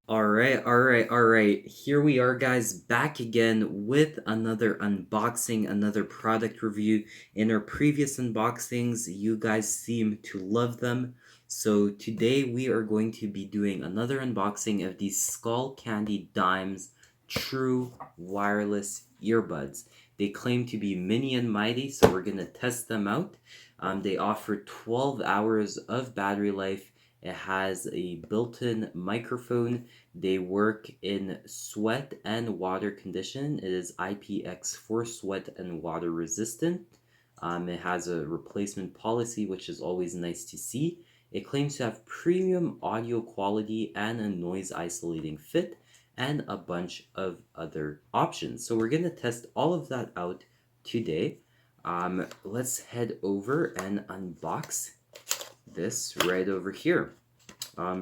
All right. Here we are, guys, back again with another unboxing, another product review. In our previous unboxings, you guys seem to love them. So today we are going to be doing another unboxing of these Skull Candy Dimes True Wireless Earbuds. They claim to be mini and mighty, so we're going to test them out. They offer 12 hours of battery life. It has a built-in microphone. They work in sweat and water condition. It is IPX4 sweat and water resistant. It has a replacement policy, which is always nice to see. It claims to have premium audio quality and a noise isolating fit and a bunch of other options. So we're going to test all of that out today. Let's head over and unbox this right over here.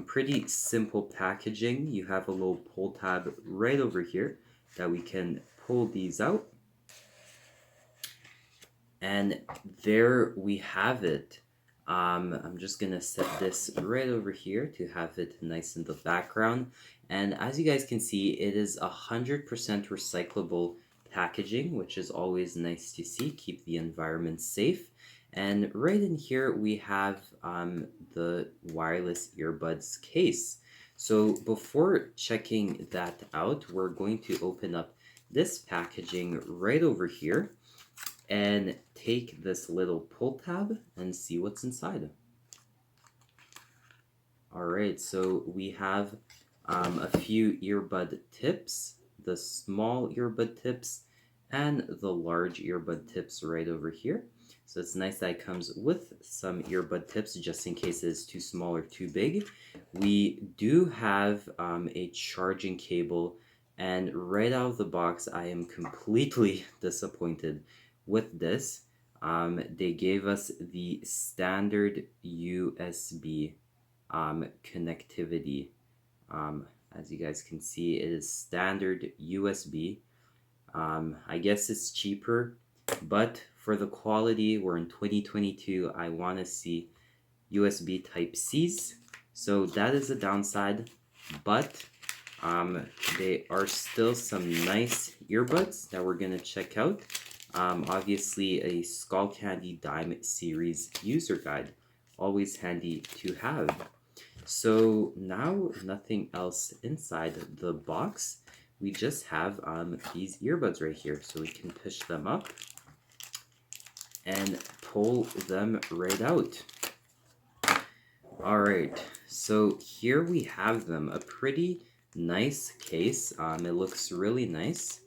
Pretty simple packaging. You have a little pull tab right over here that we can pull these out. And there we have it. I'm just gonna set this right over here to have it nice in the background. And as you guys can see, it is 100% recyclable packaging, which is always nice to see. Keep the environment safe. And right in here, we have the wireless earbuds case. So before checking that out, we're going to open up this packaging right over here and take this little pull tab and see what's inside. All right, so we have a few earbud tips, the small earbud tips and the large earbud tips right over here. So it's nice that it comes with some earbud tips just in case it's too small or too big. We do have a charging cable, and right out of the box I am completely disappointed with this. They gave us the standard USB connectivity. As you guys can see, it is standard USB. I guess it's cheaper, but for the quality, we're in 2022. I want to see USB Type C's. So that is a downside, but they are still some nice earbuds that we're going to check out. Obviously, a Skull Candy Dime series user guide, always handy to have. So now nothing else inside the box. We just have these earbuds right here. So we can push them up and pull them right out. All right, so here we have them. A pretty nice case. It looks really nice.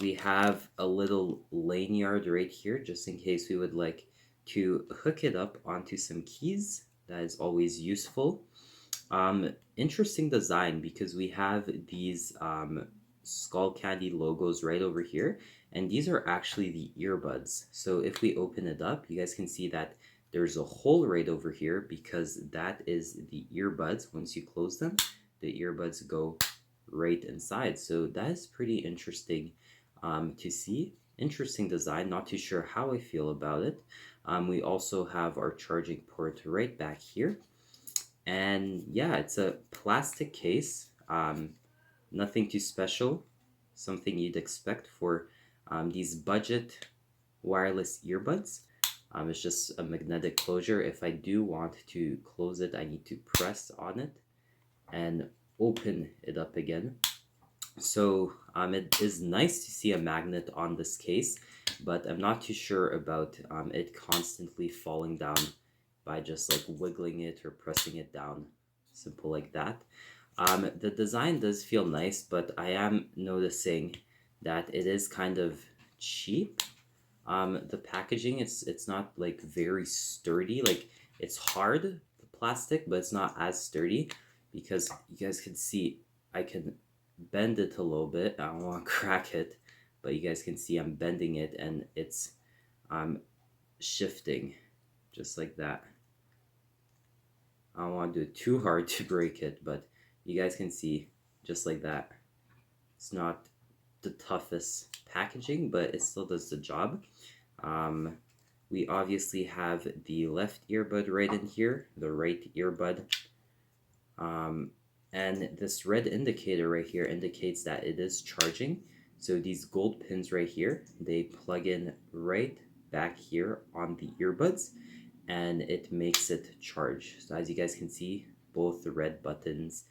We have a little lanyard right here just in case we would like to hook it up onto some keys. That is always useful. Interesting design because we have these Skull Candy logos right over here, and these are actually the earbuds. So if we open it up, you guys can see that there's a hole right over here because that is the earbuds. Once you close them, the earbuds go right inside. So that is pretty interesting to see. Interesting design. Not too sure how I feel about it. We also have our charging port right back here. And yeah, it's a plastic case. Nothing too special. Something you'd expect for these budget wireless earbuds. It's just a magnetic closure. If I do want to close it, I need to press on it and open it up again. So it is nice to see a magnet on this case, but I'm not too sure about it constantly falling down by just like wiggling it or pressing it down. Simple like that. The design does feel nice, but I am noticing that it is kind of cheap. The packaging, it's not like very sturdy. Like it's hard, the plastic, but it's not as sturdy because you guys can see I can bend it a little bit. I don't want to crack it, but you guys can see I'm bending it and it's shifting just like that. I don't want to do it too hard to break it, but you guys can see just like that. It's not the toughest packaging, but it still does the job. Um, we obviously have the left earbud right in here, the right earbud, And this red indicator right here indicates that it is charging. So these gold pins right here, they plug in right back here on the earbuds, and it makes it charge. So as you guys can see, both the red buttons,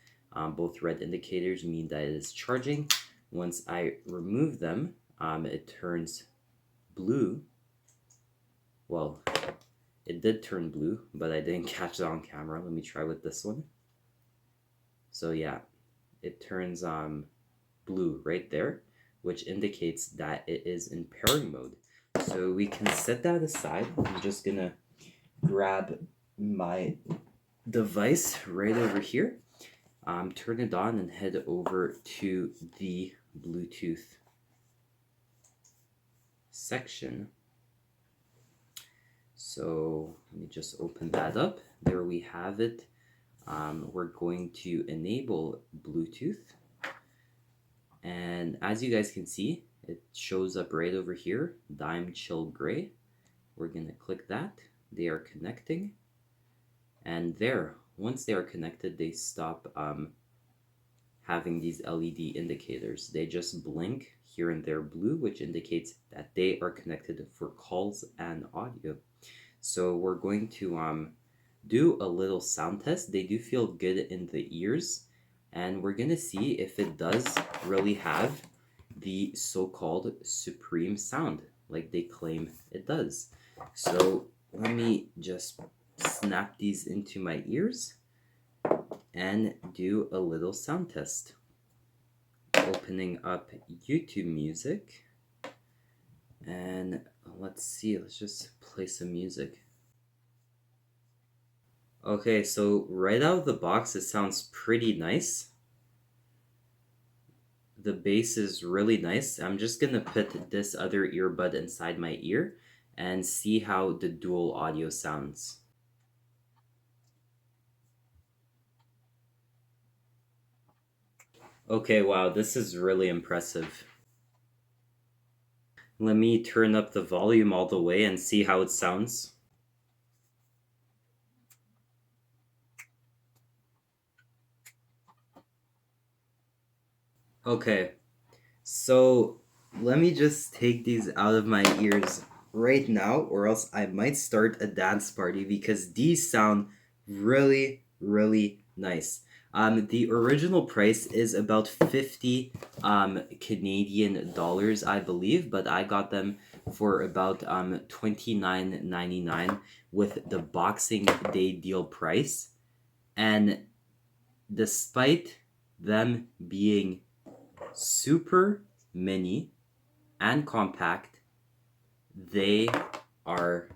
both red indicators mean that it is charging. Once I remove them, it turns blue. Well, it did turn blue, but I didn't catch it on camera. Let me try with this one. So yeah, it turns blue right there, which indicates that it is in pairing mode. So we can set that aside. I'm just gonna grab my device right over here, turn it on, and head over to the Bluetooth section. So let me just open that up. There we have it. We're going to enable Bluetooth, and as you guys can see, it shows up right over here, Dime Chill Gray. We're gonna click that. They are connecting, and there, once they are connected, they stop having these LED indicators. They just blink here and there blue, which indicates that they are connected for calls and audio. So we're going to do a little sound test. They do feel good in the ears, and we're gonna see if it does really have the so-called supreme sound like they claim it does. So let me just snap these into my ears and do a little sound test. Opening up YouTube Music, and let's see, let's just play some music. Okay, so right out of the box, it sounds pretty nice. The bass is really nice. I'm just gonna put this other earbud inside my ear and see how the dual audio sounds. Okay, wow, this is really impressive. Let me turn up the volume all the way and see how it sounds. Okay, so let me just take these out of my ears right now, or else I might start a dance party because these sound really, really nice. The original price is about 50 Canadian dollars, I believe, but I got them for about $29.99 with the Boxing Day deal price. And despite them being super mini and compact, they are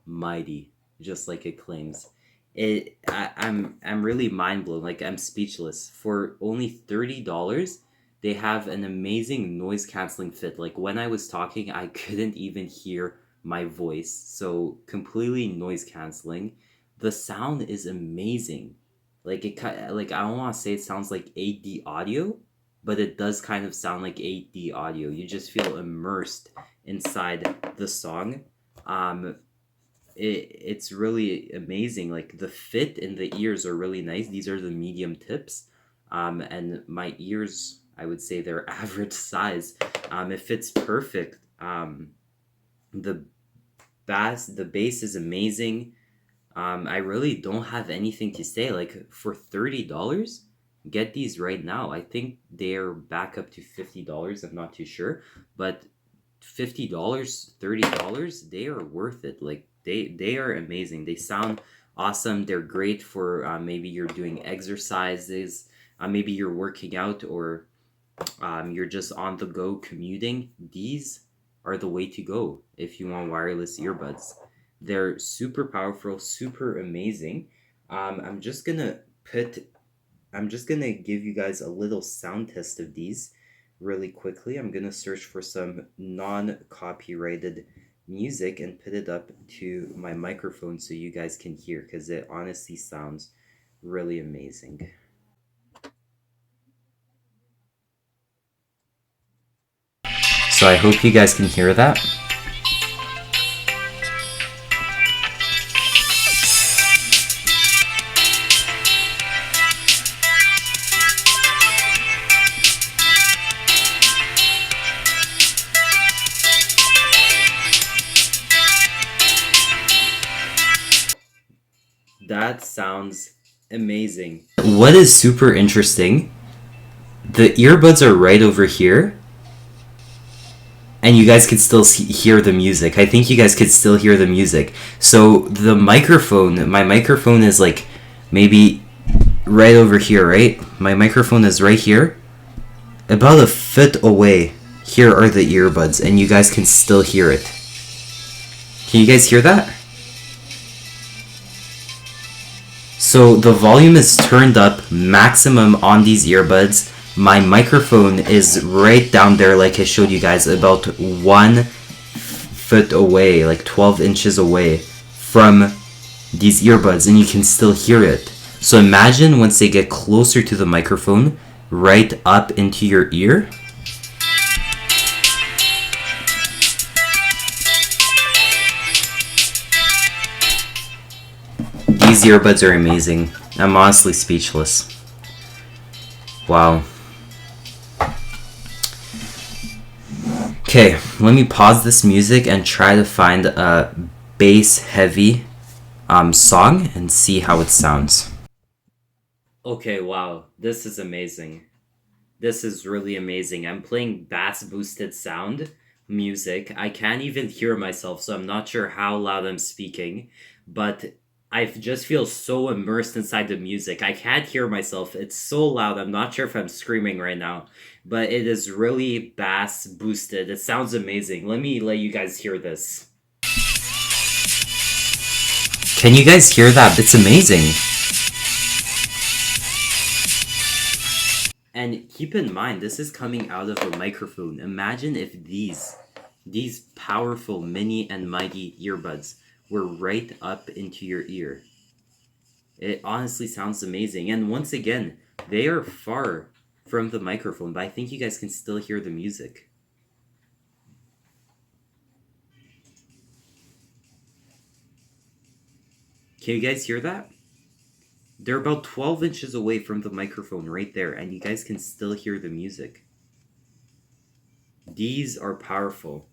mighty, just like it claims. I'm really mind blown. Like, I'm speechless. For only $30, they have an amazing noise canceling fit. Like, when I was talking, I couldn't even hear my voice. So completely noise canceling. The sound is amazing. Like, like, I don't want to say it sounds like 8D audio, but it does kind of sound like 8D audio. You just feel immersed inside the song. It's really amazing. Like, the fit in the ears are really nice. These are the medium tips, and my ears, I would say they're average size. It fits perfect. The bass is amazing. I really don't have anything to say. Like, for $30, get these right now. I think they're back up to $50. I'm not too sure, but $50, $30, they are worth it. Like, they are amazing. They sound awesome. They're great for maybe you're doing exercises, maybe you're working out, or you're just on the go commuting. These are the way to go if you want wireless earbuds. They're super powerful, super amazing. I'm just gonna give you guys a little sound test of these really quickly. I'm gonna search for some non-copyrighted music and put it up to my microphone so you guys can hear, because it honestly sounds really amazing. So I hope you guys can hear that. That sounds amazing. What is super interesting, the earbuds are right over here, and you guys could still hear the music. I think you guys could still hear the music. So the microphone, my microphone is like maybe right over here, right? My microphone is right here. About a foot away, here are the earbuds, and you guys can still hear it. Can you guys hear that? So the volume is turned up maximum on these earbuds. My microphone is right down there, like I showed you guys, about 1 foot away, like 12 inches away from these earbuds, and you can still hear it. So imagine once they get closer to the microphone, right up into your ear. These earbuds are amazing. I'm honestly speechless. Wow. Okay, let me pause this music and try to find a bass-heavy song and see how it sounds. Okay, wow. This is amazing. This is really amazing. I'm playing bass-boosted sound music. I can't even hear myself, so I'm not sure how loud I'm speaking, but I just feel so immersed inside the music. I can't hear myself. It's so loud. I'm not sure if I'm screaming right now, but it is really bass boosted. It sounds amazing. Let me let you guys hear this. Can you guys hear that? It's amazing. And keep in mind, this is coming out of a microphone. Imagine if these powerful mini and mighty earbuds were right up into your ear. It honestly sounds amazing. And once again, they are far from the microphone, but I think you guys can still hear the music. Can you guys hear that? They're about 12 inches away from the microphone right there, and you guys can still hear the music. These are powerful.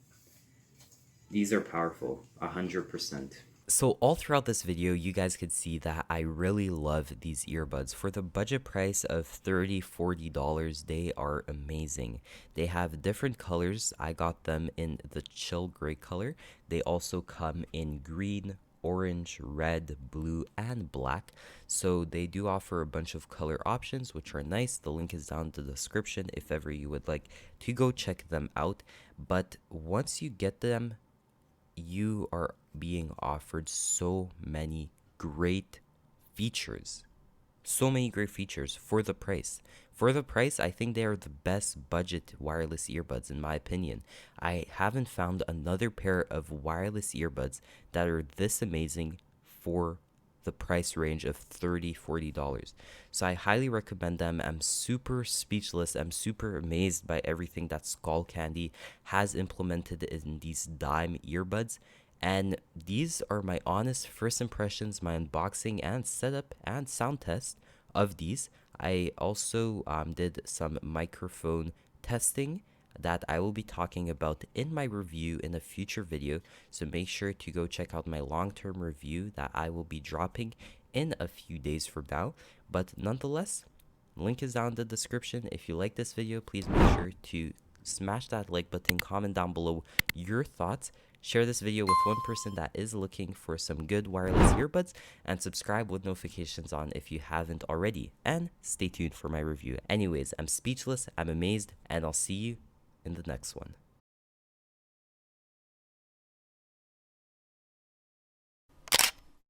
These are powerful, 100%. So all throughout this video, you guys could see that I really love these earbuds. For the budget price of $30, $40, they are amazing. They have different colors. I got them in the chill gray color. They also come in green, orange, red, blue, and black. So they do offer a bunch of color options, which are nice. The link is down in the description if ever you would like to go check them out. But once you get them, you are being offered so many great features. So many great features for the price. For the price, I think they are the best budget wireless earbuds in my opinion. I haven't found another pair of wireless earbuds that are this amazing for the price range of $30, $40. So I highly recommend them. I'm super speechless. I'm super amazed by everything that Skullcandy has implemented in these dime earbuds. And these are my honest first impressions, my unboxing and setup and sound test of these. I also did some microphone testing that I will be talking about in my review in a future video, so make sure to go check out my long-term review that I will be dropping in a few days from now. But nonetheless, link is down in the description. If you like this video, please make sure to smash that like button, comment down below your thoughts, share this video with one person that is looking for some good wireless earbuds, and subscribe with notifications on if you haven't already, and stay tuned for my review. Anyways, I'm speechless, I'm amazed, and I'll see you in the next one.